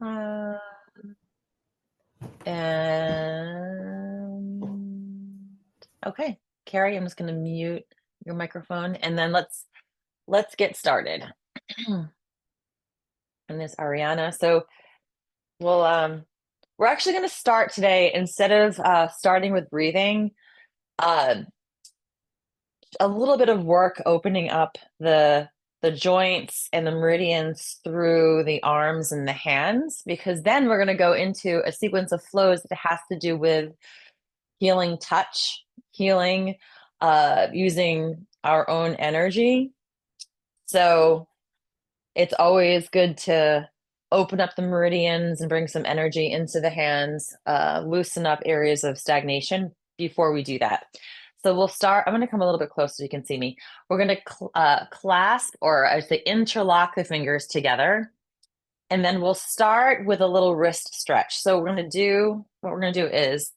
Uh, and okay, Carrie, I'm just going to mute your microphone and then let's get started. And this Ariana. So we'll we're actually going to start today instead of starting with breathing, uh, a little bit of work opening up the joints and the meridians through the arms and the hands, because then we're going to go into a sequence of flows that has to do with healing touch, healing using our own energy. So it's always good to open up the meridians and bring some energy into the hands, loosen up areas of stagnation before we do that. So we'll start. I'm going to come a little bit closer so you can see me. We're going to clasp, or I say interlock the fingers together. And then we'll start with a little wrist stretch. So what we're going to do is,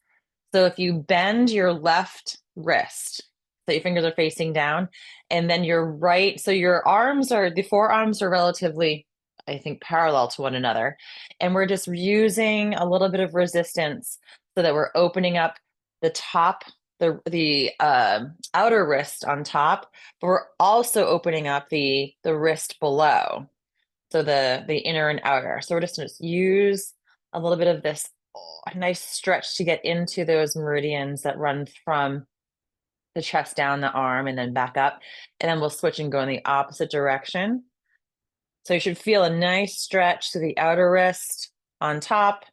so if you bend your left wrist, so your fingers are facing down, and then your right, so the forearms are relatively, I think, parallel to one another. And we're just using a little bit of resistance so that we're opening up the top, the outer wrist on top, but we're also opening up the wrist below. So the inner and outer. So we're just going to use a little bit of this nice stretch to get into those meridians that run from the chest down the arm and then back up. And then we'll switch and go in the opposite direction. So you should feel a nice stretch to the outer wrist on top,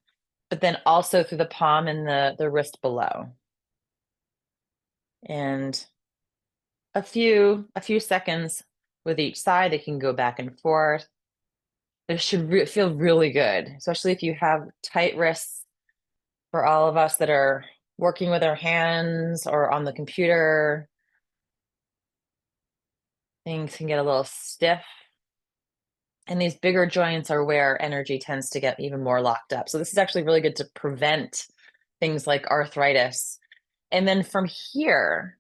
but then also through the palm and the wrist below. And a few seconds with each side. They can go back and forth. It should feel really good, especially if you have tight wrists. For all of us that are working with our hands or on the computer, things can get a little stiff. And these bigger joints are where energy tends to get even more locked up. So this is actually really good to prevent things like arthritis. And then from here,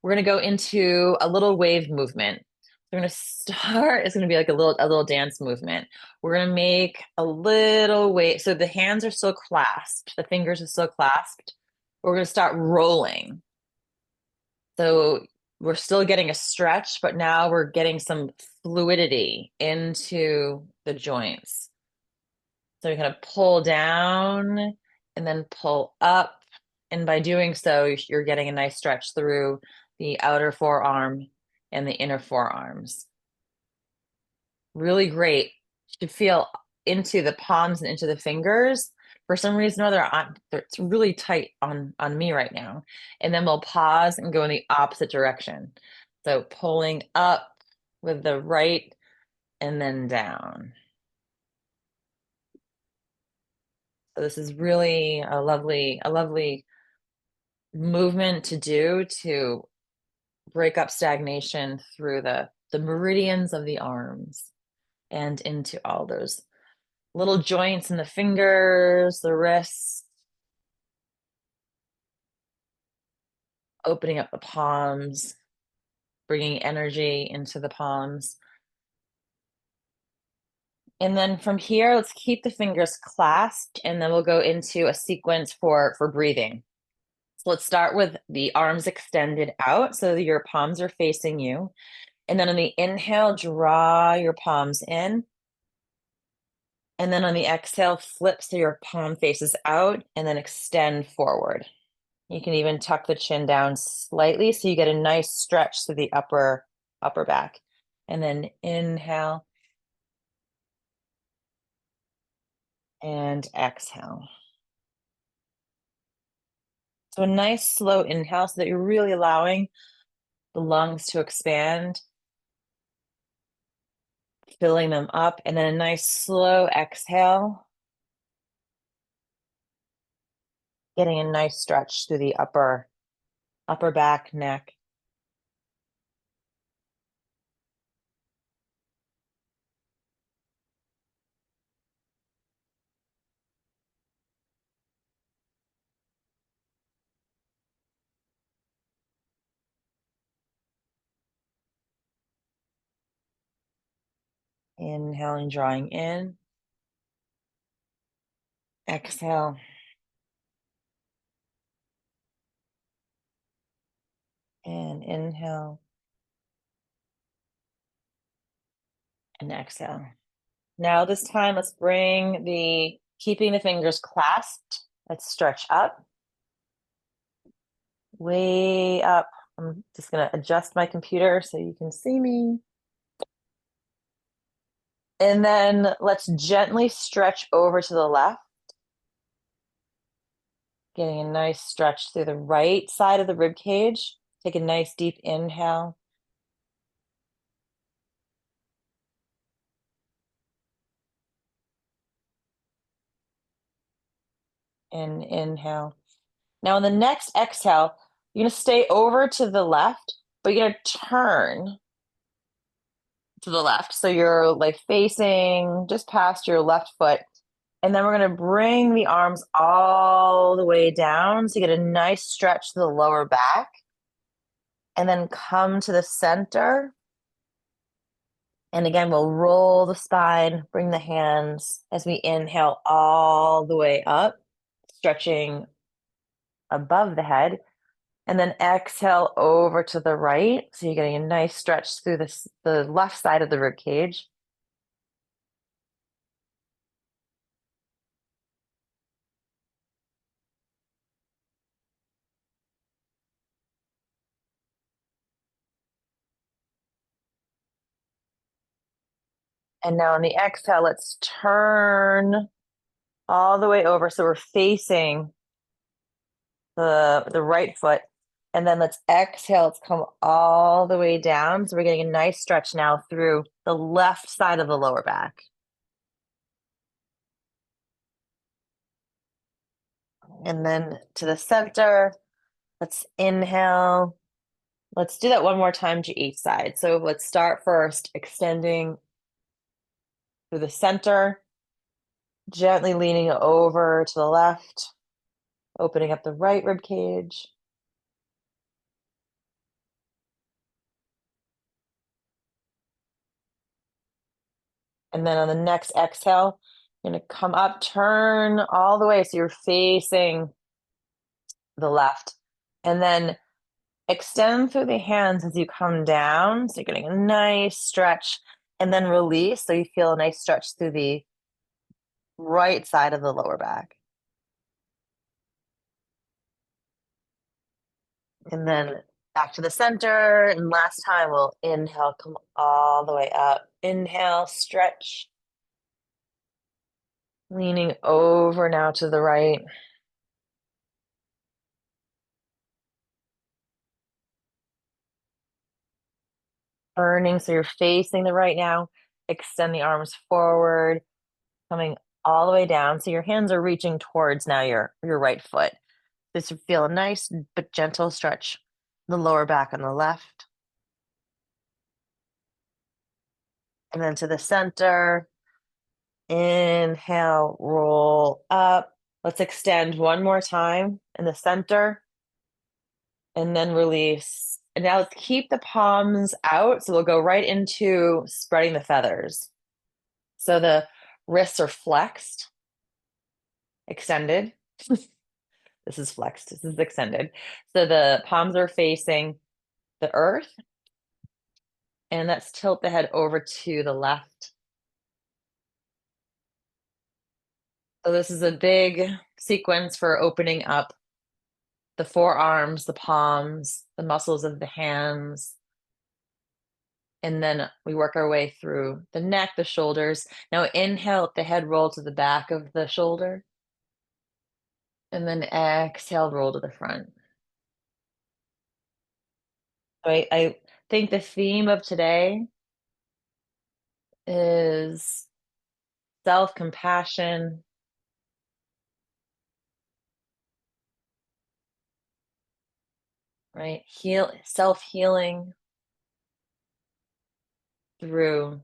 we're going to go into a little wave movement. We're going to start, it's going to be like a little dance movement. We're going to make a little wave. So the hands are still clasped, the fingers are still clasped. We're going to start rolling. So we're still getting a stretch, but now we're getting some fluidity into the joints. So you're going to pull down and then pull up. And by doing so, you're getting a nice stretch through the outer forearm and the inner forearms. Really great. You should feel into the palms and into the fingers. For some reason or other, it's really tight on me right now. And then we'll pause and go in the opposite direction. So pulling up with the right and then down. So this is really a lovely movement to do to break up stagnation through the meridians of the arms and into all those little joints in the fingers, the wrists, opening up the palms, bringing energy into the palms. And then from here, let's keep the fingers clasped, and then we'll go into a sequence for breathing. So let's start with the arms extended out so that your palms are facing you. And then on the inhale, draw your palms in. And then on the exhale, flip so your palm faces out and then extend forward. You can even tuck the chin down slightly so you get a nice stretch to the upper back. And then inhale and exhale. So a nice slow inhale so that you're really allowing the lungs to expand, filling them up, and then a nice slow exhale, getting a nice stretch through the upper back, neck. Inhaling, drawing in. Exhale. And inhale. And exhale. Now this time, let's bring keeping the fingers clasped. Let's stretch up, way up. I'm just gonna adjust my computer so you can see me. And then let's gently stretch over to the left, getting a nice stretch through the right side of the rib cage. Take a nice deep inhale. And inhale. Now on the next exhale, you're gonna stay over to the left, but you're gonna turn to the left. So you're like facing just past your left foot. And then we're gonna bring the arms all the way down so you get a nice stretch to the lower back. And then come to the center. And again, we'll roll the spine, bring the hands as we inhale all the way up, stretching above the head. And then exhale over to the right. So you're getting a nice stretch through the left side of the rib cage. And now on the exhale, let's turn all the way over. So we're facing the right foot. And then let's exhale, let's come all the way down. So we're getting a nice stretch now through the left side of the lower back. And then to the center, let's inhale. Let's do that one more time to each side. So let's start first, extending through the center, gently leaning over to the left, opening up the right rib cage. And then on the next exhale, you're going to come up, turn all the way so you're facing the left. And then extend through the hands as you come down. So you're getting a nice stretch and then release. So you feel a nice stretch through the right side of the lower back. And then back to the center. And last time we'll inhale, come all the way up. Inhale, stretch. Leaning over now to the right. Turning, so you're facing the right now. Extend the arms forward, coming all the way down. So your hands are reaching towards now your right foot. This would feel a nice but gentle stretch. The lower back on the left. And then to the center. Inhale, roll up. Let's extend one more time in the center. And then release. And now let's keep the palms out. So we'll go right into spreading the feathers. So the wrists are flexed, extended. This is flexed, this is extended. So the palms are facing the earth. And let's tilt the head over to the left. So this is a big sequence for opening up the forearms, the palms, the muscles of the hands. And then we work our way through the neck, the shoulders. Now inhale, let the head roll to the back of the shoulder. And then exhale, roll to the front. I think the theme of today is self-compassion, right? Self-healing through,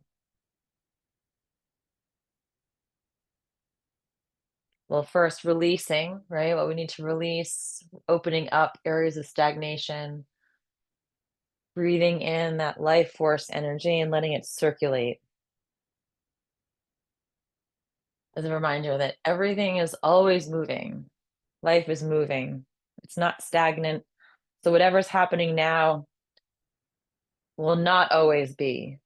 well, first releasing, right? What we need to release, opening up areas of stagnation, breathing in that life force energy and letting it circulate. as a reminder that everything is always moving. Life is moving. It's not stagnant. So whatever's happening now will not always be.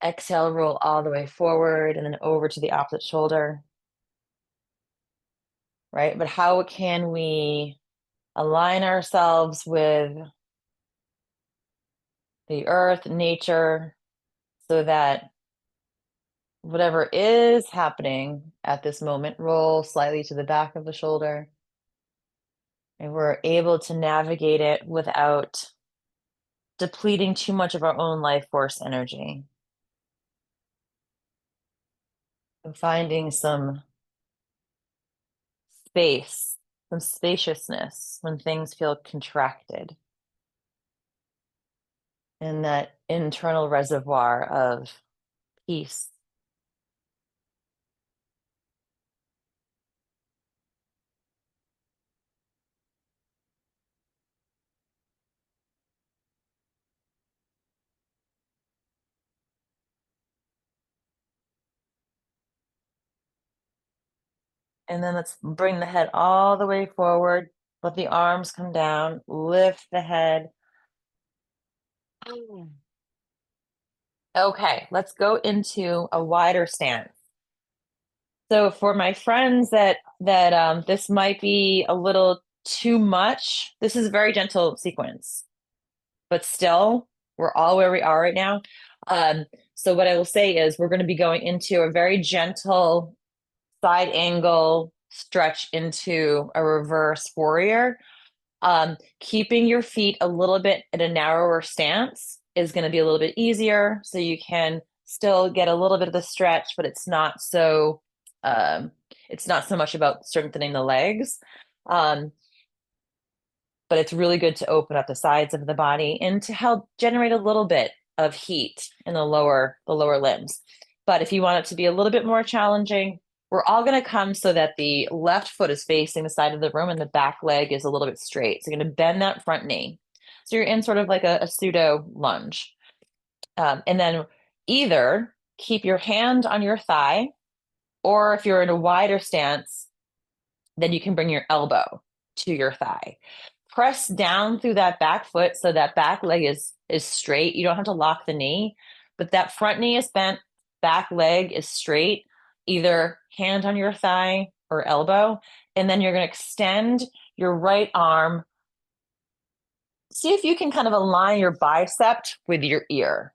Exhale, roll all the way forward and then over to the opposite shoulder, right? But how can we align ourselves with the earth, nature, so that whatever is happening at this moment, roll slightly to the back of the shoulder, and we're able to navigate it without depleting too much of our own life force energy. And finding some space, some spaciousness when things feel contracted, and that internal reservoir of peace. And then let's bring the head all the way forward. Let the arms come down, lift the head. Okay, let's go into a wider stance. So for my friends that this might be a little too much, this is a very gentle sequence, but still we're all where we are right now. So what I will say is we're going to be going into a very gentle side angle stretch into a reverse warrior. Keeping your feet a little bit at a narrower stance is going to be a little bit easier, so you can still get a little bit of the stretch, but it's not so much about strengthening the legs. But it's really good to open up the sides of the body and to help generate a little bit of heat in the lower limbs. But if you want it to be a little bit more challenging, we're all going to come so that the left foot is facing the side of the room and the back leg is a little bit straight. So you're going to bend that front knee. So you're in sort of like a pseudo lunge. And then either keep your hand on your thigh, or if you're in a wider stance, then you can bring your elbow to your thigh. Press down through that back foot so that back leg is straight. You don't have to lock the knee, but that front knee is bent, back leg is straight, either hand on your thigh or elbow. And then you're going to extend your right arm. See if you can kind of align your bicep with your ear.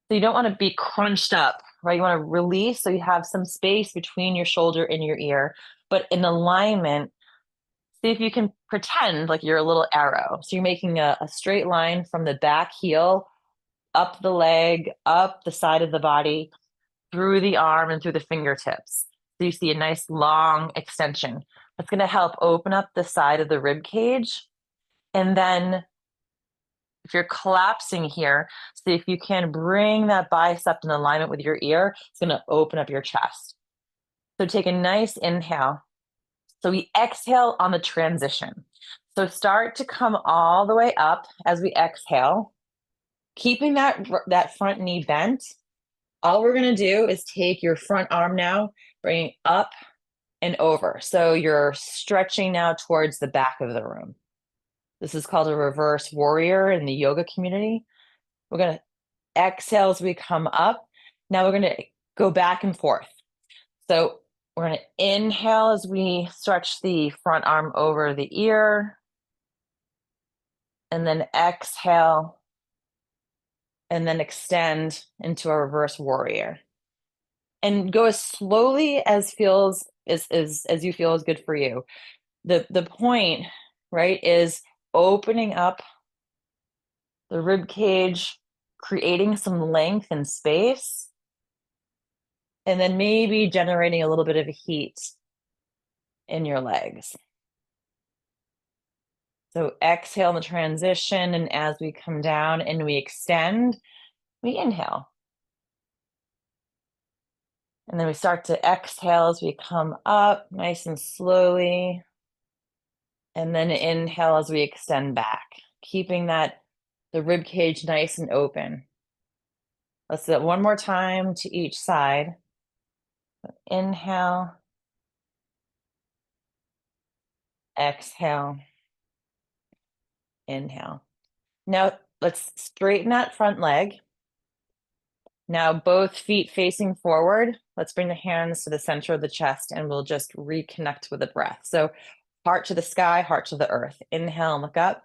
So you don't want to be crunched up, right? You want to release so you have some space between your shoulder and your ear, but in alignment. See if you can pretend like you're a little arrow. So you're making a straight line from the back heel, up the leg, up the side of the body, through the arm and through the fingertips. So you see a nice long extension. That's going to help open up the side of the rib cage. And then if you're collapsing here, see if you can bring that bicep in alignment with your ear. It's going to open up your chest. So take a nice inhale. So we exhale on the transition. So start to come all the way up as we exhale, keeping that front knee bent. All we're going to do is take your front arm now, bring it up and over. So you're stretching now towards the back of the room. This is called a reverse warrior in the yoga community. We're going to exhale as we come up. Now we're going to go back and forth. So we're going to inhale as we stretch the front arm over the ear, and then exhale, and then extend into a reverse warrior. And go as slowly as you feel is good for you. The point, right, is opening up the rib cage, creating some length and space, and then maybe generating a little bit of heat in your legs. So exhale in the transition, and as we come down and we extend, we inhale. And then we start to exhale as we come up nice and slowly. And then inhale as we extend back, keeping the rib cage nice and open. Let's do it one more time to each side. Inhale, exhale, inhale. Now let's straighten that front leg. Now both feet facing forward. Let's bring the hands to the center of the chest and we'll just reconnect with the breath. So heart to the sky, heart to the earth. Inhale, look up.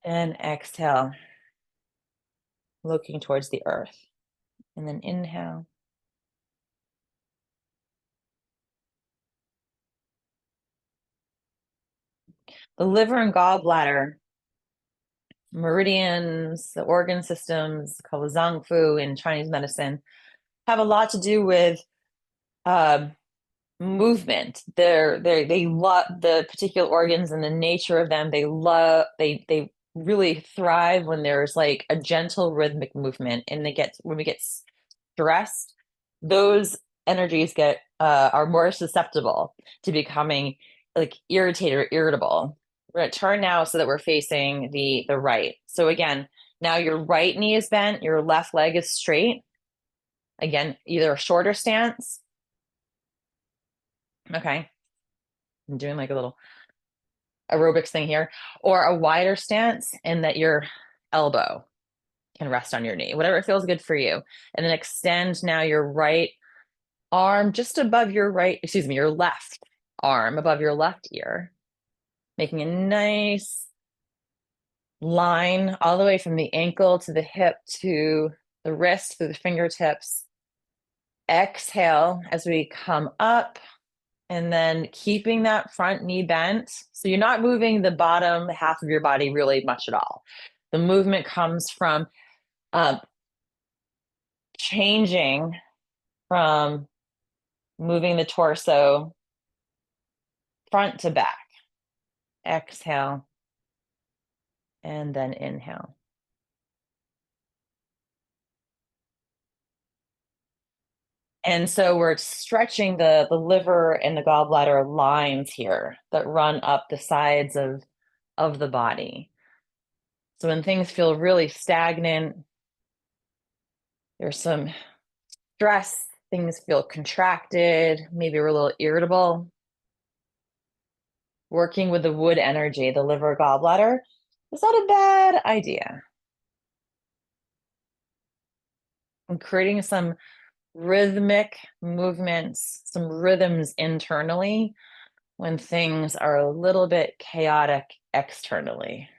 And exhale, looking towards the earth. And then inhale. The liver and gallbladder, meridians, the organ systems, called the Zang Fu in Chinese medicine, have a lot to do with movement. They love the particular organs and the nature of them. They really thrive when there's like a gentle rhythmic movement, and when we get stressed, those energies are more susceptible to becoming like irritated or irritable. We're going to turn now so that we're facing the right. So again, now your right knee is bent, your left leg is straight. Again, either a shorter stance. Okay. I'm doing like a little aerobics thing here, or a wider stance, and that your elbow can rest on your knee, whatever feels good for you. And then extend now your right arm just above your your left arm above your left ear, making a nice line all the way from the ankle to the hip to the wrist through the fingertips. Exhale as we come up, and then keeping that front knee bent. So you're not moving the bottom half of your body really much at all. The movement comes from changing from moving the torso front to back. Exhale, and then inhale. And so we're stretching the liver and the gallbladder lines here that run up the sides of the body. So when things feel really stagnant, there's some stress, things feel contracted, maybe we're a little irritable. Working with the wood energy, the liver, gallbladder, is not a bad idea. And creating some rhythmic movements, some rhythms internally when things are a little bit chaotic externally.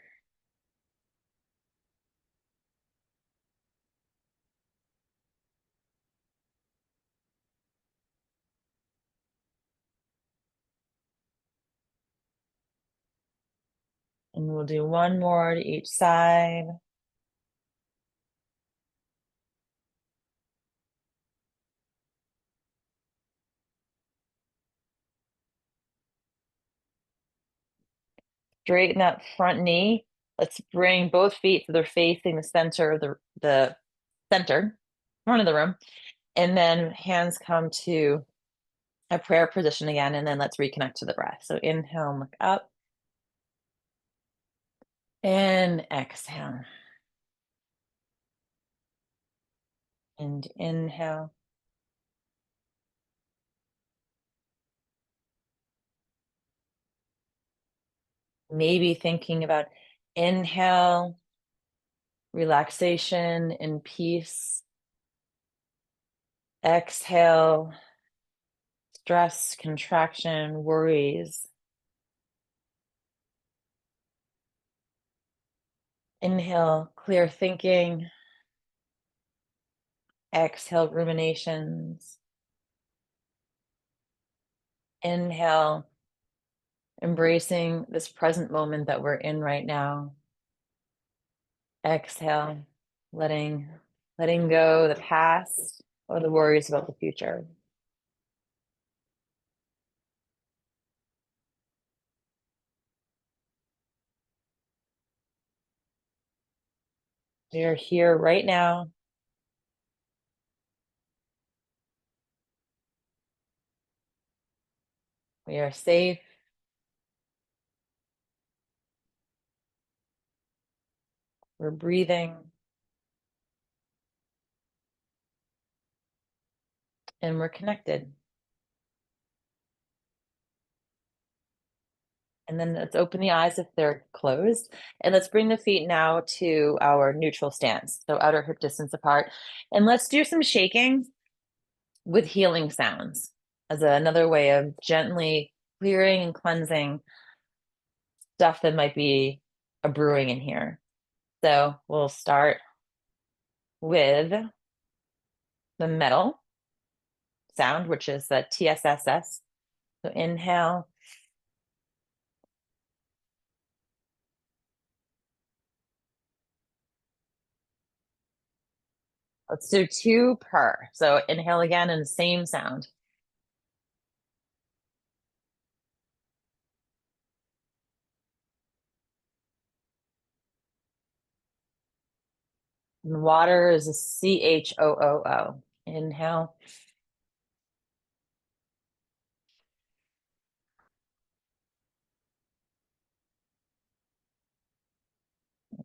And we'll do one more to each side. Straighten that front knee. Let's bring both feet so they're facing the center of the center, front of the room. And then hands come to a prayer position again, and then let's reconnect to the breath. So inhale, look up, and exhale. And inhale. Maybe thinking about inhale, relaxation and peace. Exhale, stress, contraction, worries. Inhale, clear thinking. Exhale, ruminations. Inhale, embracing this present moment that we're in right now. Exhale, letting go the past or the worries about the future. We are here right now. We are safe. We're breathing. and we're connected. And then let's open the eyes if they're closed. And let's bring the feet now to our neutral stance. So outer hip distance apart. And let's do some shaking with healing sounds as another way of gently clearing and cleansing stuff that might be a brewing in here. So we'll start with the metal sound, which is the TSSS. So inhale. Let's do 2 per. So inhale again and same sound. And water is a CHOOO. Inhale.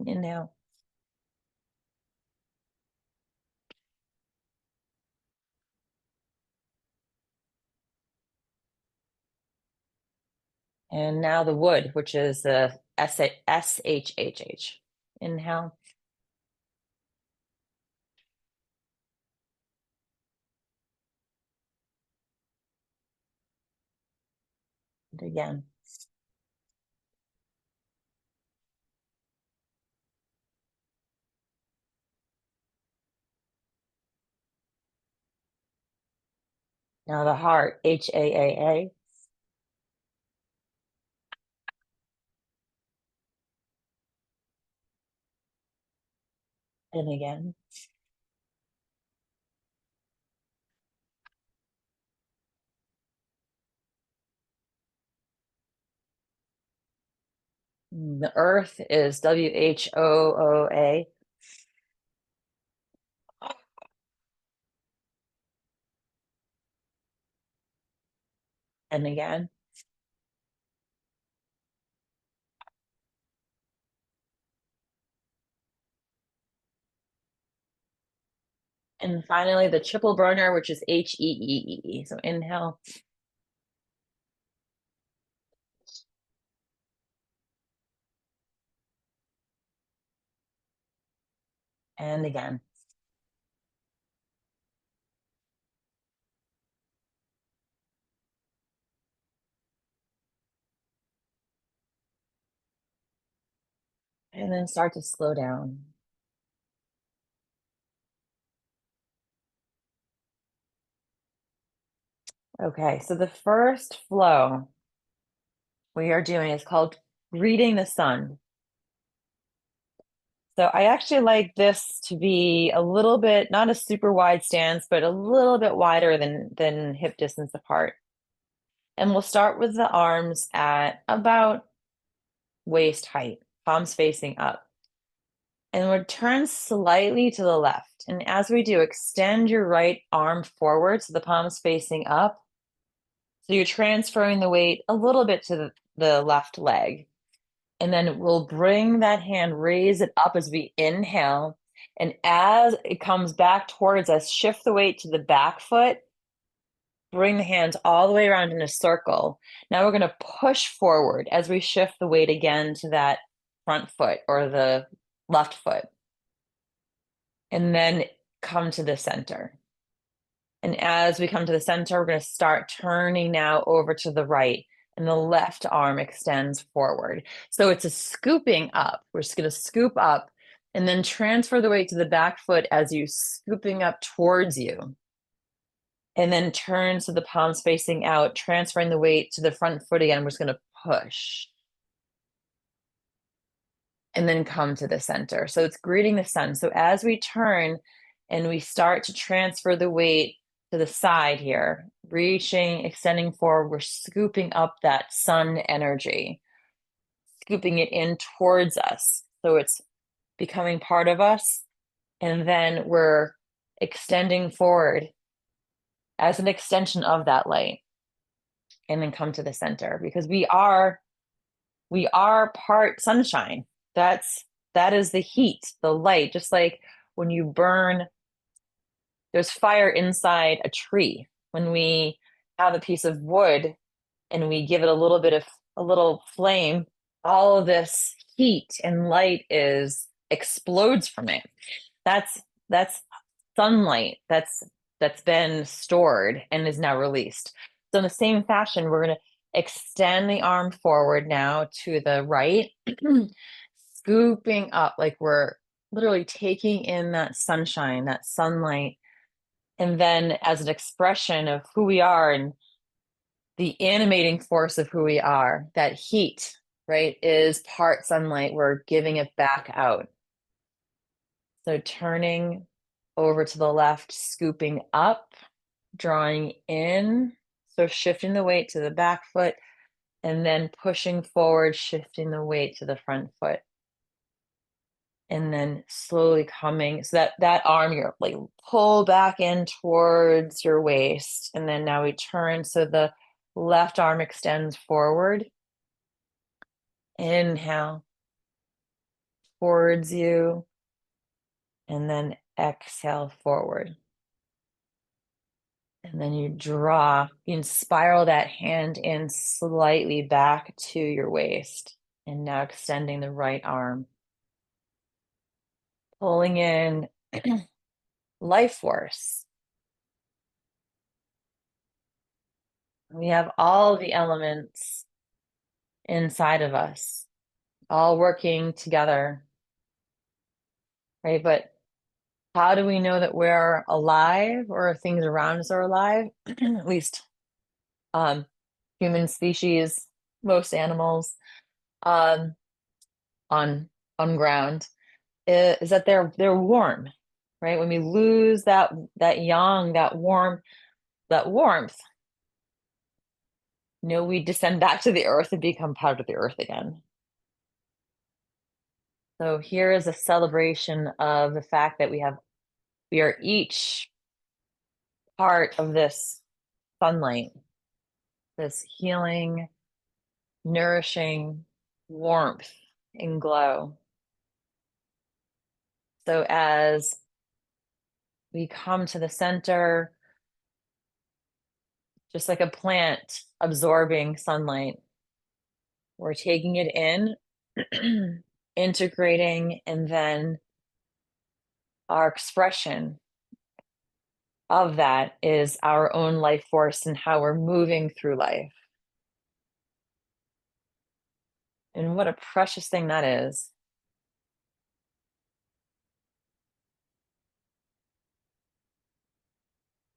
Inhale. And now the wood, which is the SHHH. Inhale. And again. Now the heart, HAAA. And again. The earth is WHOOA. And again. And finally, the triple burner, which is HEEE. So inhale. And again. And then start to slow down. Okay, so the first flow we are doing is called greeting the sun. So I actually like this to be a little bit, not a super wide stance, but a little bit wider than hip distance apart. And we'll start with the arms at about waist height, palms facing up. And we'll turn slightly to the left. And as we do, extend your right arm forward so the palms facing up. So you're transferring the weight a little bit to the left leg. And then we'll bring that hand, raise it up as we inhale. And as it comes back towards us, shift the weight to the back foot. Bring the hands all the way around in a circle. Now we're going to push forward as we shift the weight again to that front foot or the left foot. And then come to the center. And as we come to the center, we're going to start turning now over to the right. And the left arm extends forward. So it's a scooping up. We're just going to scoop up and then transfer the weight to the back foot as you scooping up towards you. And then turn so the palms facing out, transferring the weight to the front foot again. We're just going to push. And then come to the center. So it's greeting the sun. So as we turn and we start to transfer the weight to the side here, reaching, extending forward, we're scooping up that sun energy, scooping it in towards us. So it's becoming part of us. And then we're extending forward as an extension of that light. And then come to the center because we are part sunshine. That is the heat, the light, just like when you burn there's fire inside a tree. When we have a piece of wood and we give it a little flame, all of this heat and light is explodes from it. That's sunlight that's been stored and is now released. So in the same fashion, we're going to extend the arm forward now to the right, scooping up like we're literally taking in that sunshine, that sunlight, and then as an expression of who we are and the animating force of who we are, that heat, right, is part sunlight. We're giving it back out. So turning over to the left, scooping up, drawing in. So shifting the weight to the back foot and then pushing forward, shifting the weight to the front foot. And then slowly coming, so that arm, you're like pull back in towards your waist. And then now we turn, so the left arm extends forward. Inhale towards you. And then exhale forward. And then you can spiral that hand in slightly back to your waist. And now extending the right arm. Pulling in life force. We have all the elements inside of us, all working together, right? But how do we know that we're alive or things around us are alive? At least human species, most animals on on ground, is that they're warm, right? When we lose that yang, that warmth, we descend back to the earth and become part of the earth again. So here is a celebration of the fact that we are each part of this sunlight, this healing, nourishing warmth and glow. So as we come to the center, just like a plant absorbing sunlight, we're taking it in, integrating, and then our expression of that is our own life force and how we're moving through life. And what a precious thing that is.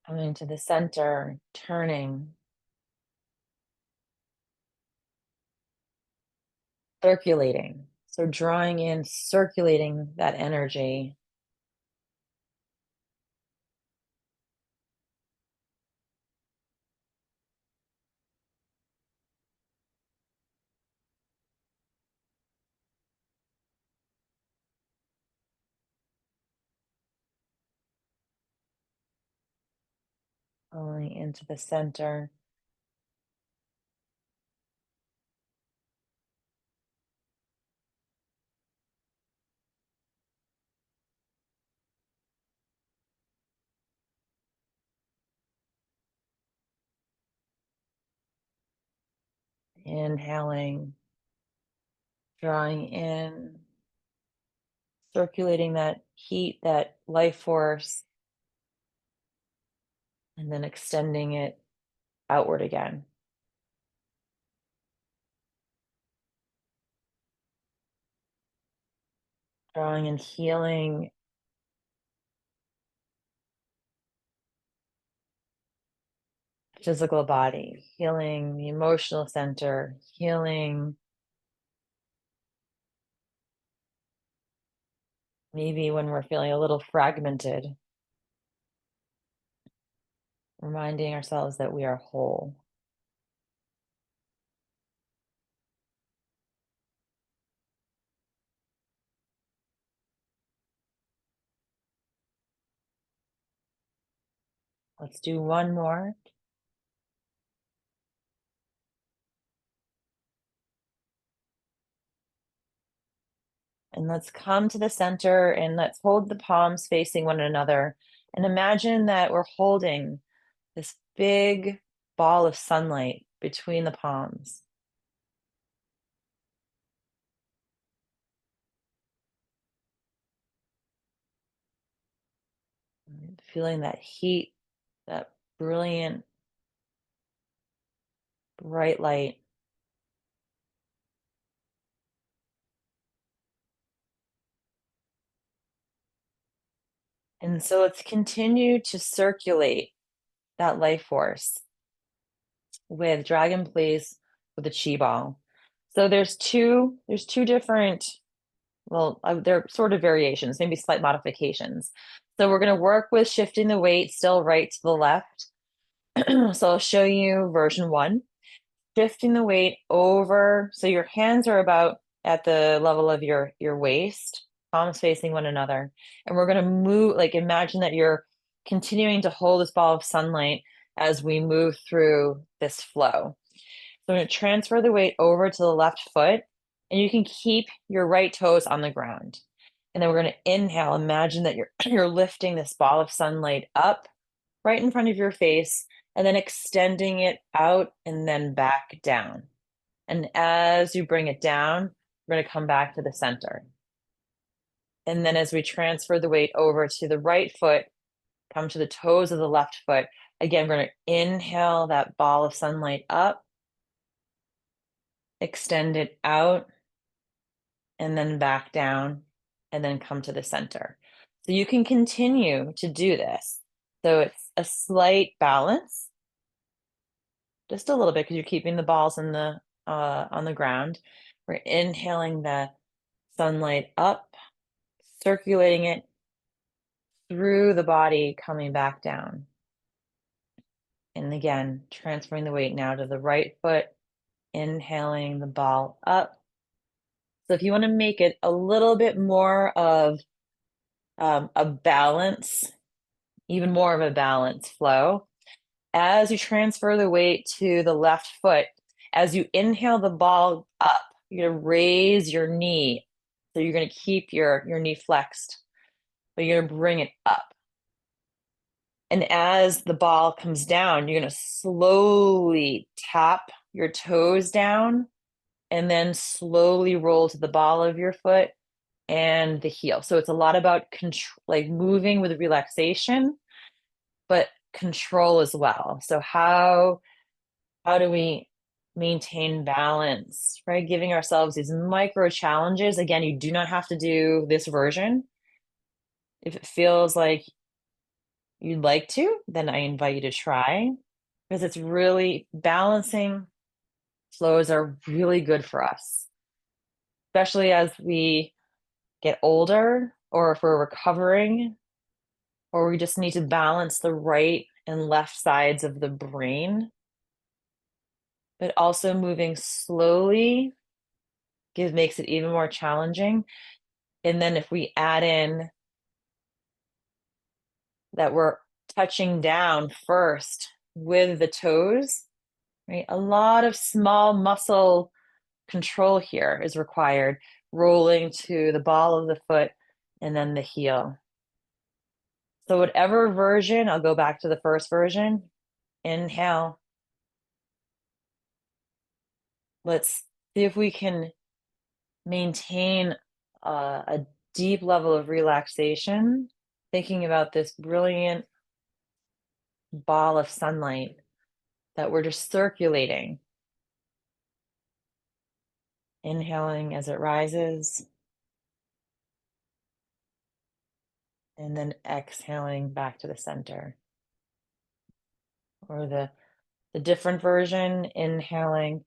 Coming to the center, turning, circulating. So drawing in, circulating that energy. Going into the center. Inhaling, drawing in, circulating that heat, that life force, and then extending it outward again. Drawing and healing physical body, healing the emotional center, healing maybe when we're feeling a little fragmented, reminding ourselves that we are whole. Let's do one more. And let's come to the center and let's hold the palms facing one another And imagine that we're holding this big ball of sunlight between the palms. Feeling that heat, that brilliant, bright light. And so let's continue to circulate that life force with Dragon Please with a chi ball. So there's two different, well, they're sort of variations, maybe slight modifications. So we're going to work with shifting the weight still right to the left. So I'll show you version one, shifting the weight over. So your hands are about at the level of your waist, palms facing one another. And we're going to move, like imagine that you're continuing to hold this ball of sunlight as we move through this flow. So I'm going to transfer the weight over to the left foot, and you can keep your right toes on the ground. And then we're going to inhale. Imagine that you're you're lifting this ball of sunlight up right in front of your face, and then extending it out and then back down. And as you bring it down, we're going to come back to the center. And then as we transfer the weight over to the right foot, come to the toes of the left foot. Again, we're going to inhale that ball of sunlight up, extend it out, and then back down, and then come to the center. So you can continue to do this. So it's a slight balance, just a little bit, because you're keeping the balls in the on the ground. We're inhaling the sunlight up, circulating it through the body, coming back down. And again, transferring the weight now to the right foot, inhaling the ball up. So if you want to make it a little bit more of a balance, even more of a balance flow, as you transfer the weight to the left foot, as you inhale the ball up, you're going to raise your knee. So you're going to keep your knee flexed, but you're going to bring it up. And as the ball comes down, you're going to slowly tap your toes down and then slowly roll to the ball of your foot and the heel. So it's a lot about control, like moving with relaxation, but control as well. So how do we maintain balance, right? Giving ourselves these micro challenges. Again, you do not have to do this version. If it feels like you'd like to, then I invite you to try, because it's really balancing flows are really good for us, especially as we get older, or if we're recovering, or we just need to balance the right and left sides of the brain. But also moving slowly makes it even more challenging. And then if we add in that we're touching down first with the toes, right? A lot of small muscle control here is required, rolling to the ball of the foot and then the heel. So whatever version, I'll go back to the first version. Inhale. Let's see if we can maintain a deep level of relaxation, thinking about this brilliant ball of sunlight that we're just circulating. Inhaling as it rises, and then exhaling back to the center. Or the different version, inhaling,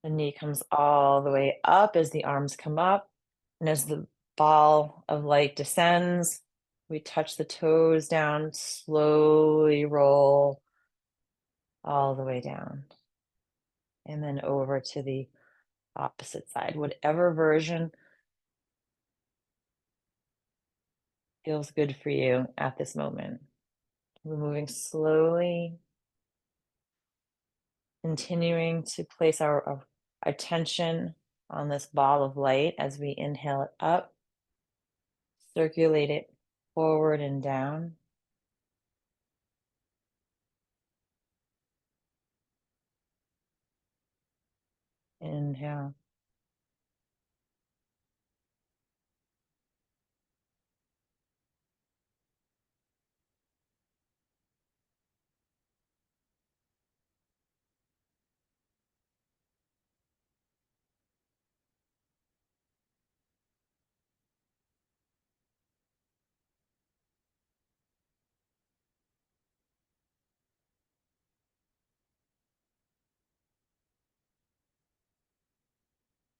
the knee comes all the way up as the arms come up. And as the ball of light descends, we touch the toes down, slowly roll all the way down. And then over to the opposite side, whatever version feels good for you at this moment. We're moving slowly, continuing to place our attention on this ball of light as we inhale it up, circulate it forward and down. Inhale.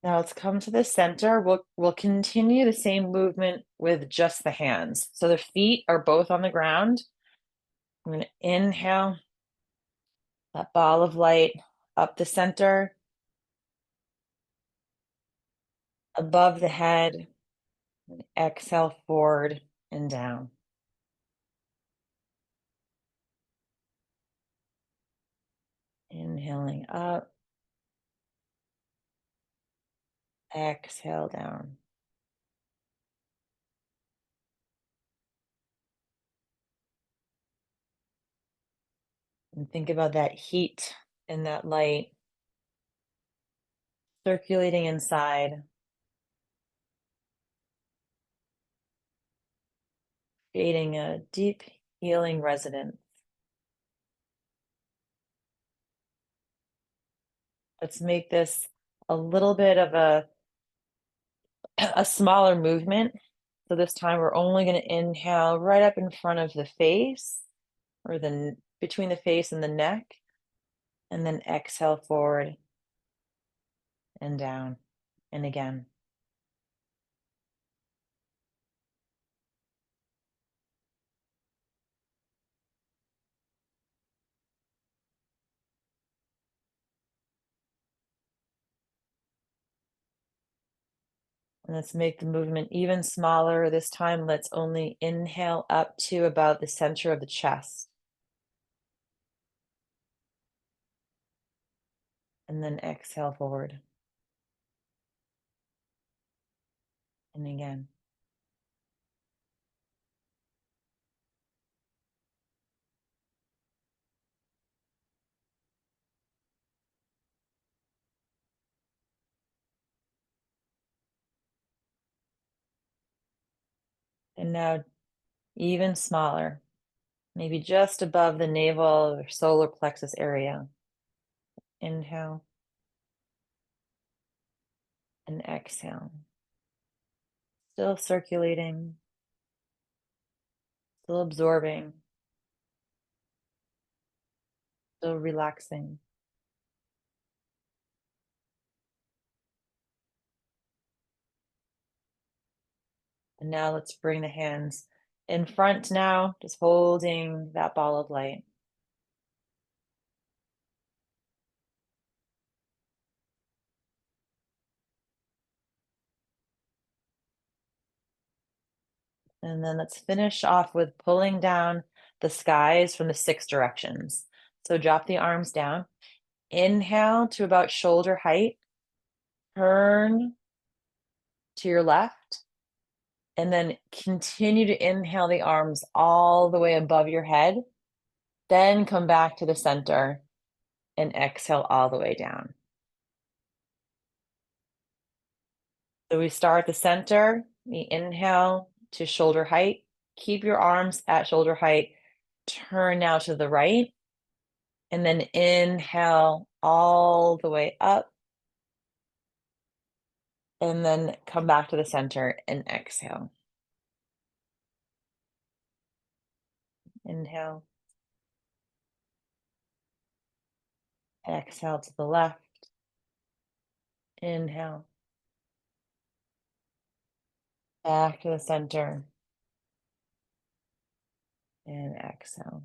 Now let's come to the center. We'll continue the same movement with just the hands. So the feet are both on the ground. I'm going to inhale that ball of light up the center, above the head, and exhale forward and down. Inhaling up, exhale down. And think about that heat and that light circulating inside, creating a deep healing resonance. Let's make this a little bit of a smaller movement. So this time we're only going to inhale right up in front of the face or between the face and the neck, and then exhale forward and down and again. And let's make the movement even smaller. This time, let's only inhale up to about the center of the chest. And then exhale forward. And again. And now even smaller, maybe just above the navel or solar plexus area. Inhale and exhale. Still circulating, still absorbing, still relaxing. And now let's bring the hands in front now, just holding that ball of light. And then let's finish off with pulling down the skies from the 6 directions. So drop the arms down. Inhale to about shoulder height. Turn to your left. And then continue to inhale the arms all the way above your head. Then come back to the center and exhale all the way down. So we start at the center. We inhale to shoulder height. Keep your arms at shoulder height. Turn now to the right. And then inhale all the way up. And then come back to the center and exhale. Inhale. Exhale to the left. Inhale. Back to the center. And exhale.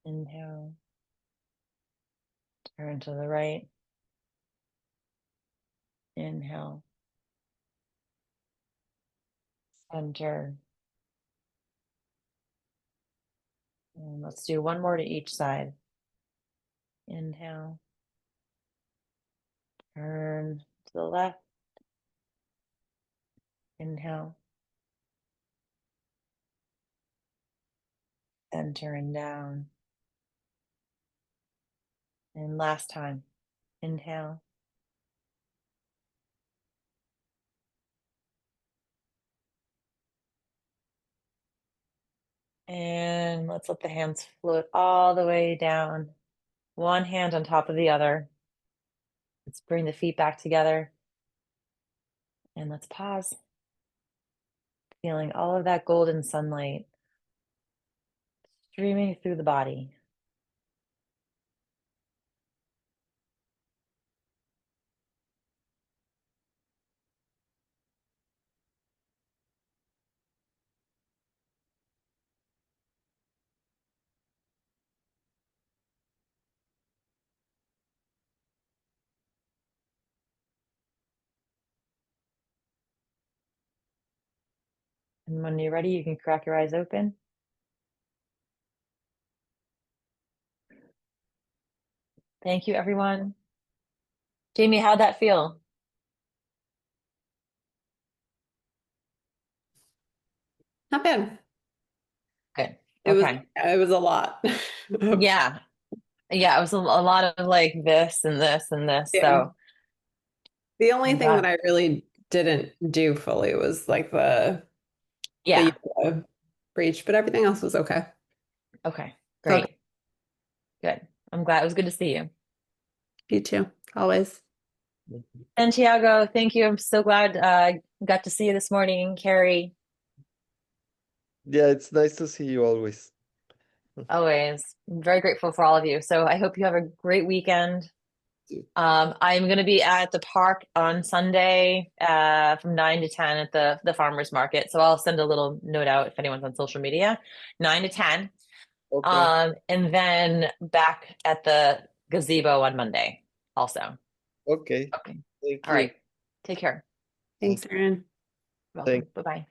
Inhale. Turn to the right. Inhale. Center. And let's do one more to each side. Inhale. Turn to the left. Inhale. Center and down. And last time, inhale. And let's let the hands float all the way down. One hand on top of the other. Let's bring the feet back together. And let's pause. Feeling all of that golden sunlight streaming through the body. And when you're ready, you can crack your eyes open. Thank you, everyone. Jamie, how'd that feel? Not bad. Good. It was Okay. it was a lot. Yeah. Yeah, it was a lot of like this and this and this. Yeah. So The only I'm thing that glad. I really didn't do fully was like the Yeah. yoga breach, but everything else was okay. Okay. So okay. Great. Good. I'm glad. It was good to see you. You too, always. Santiago, thank you. I'm so glad I got to see you this morning. Carrie, Yeah, it's nice to see you always. always. I'm very grateful for all of you. So I hope you have a great weekend. I'm going to be at the park on Sunday from 9 to 10 at the farmers market. So I'll send a little note out if anyone's on social media, 9 to 10. Okay. And then back at the gazebo on Monday also. Okay. Okay. Thank All you. right. Take care. Thanks, Erin. Welcome. Thank Bye-bye.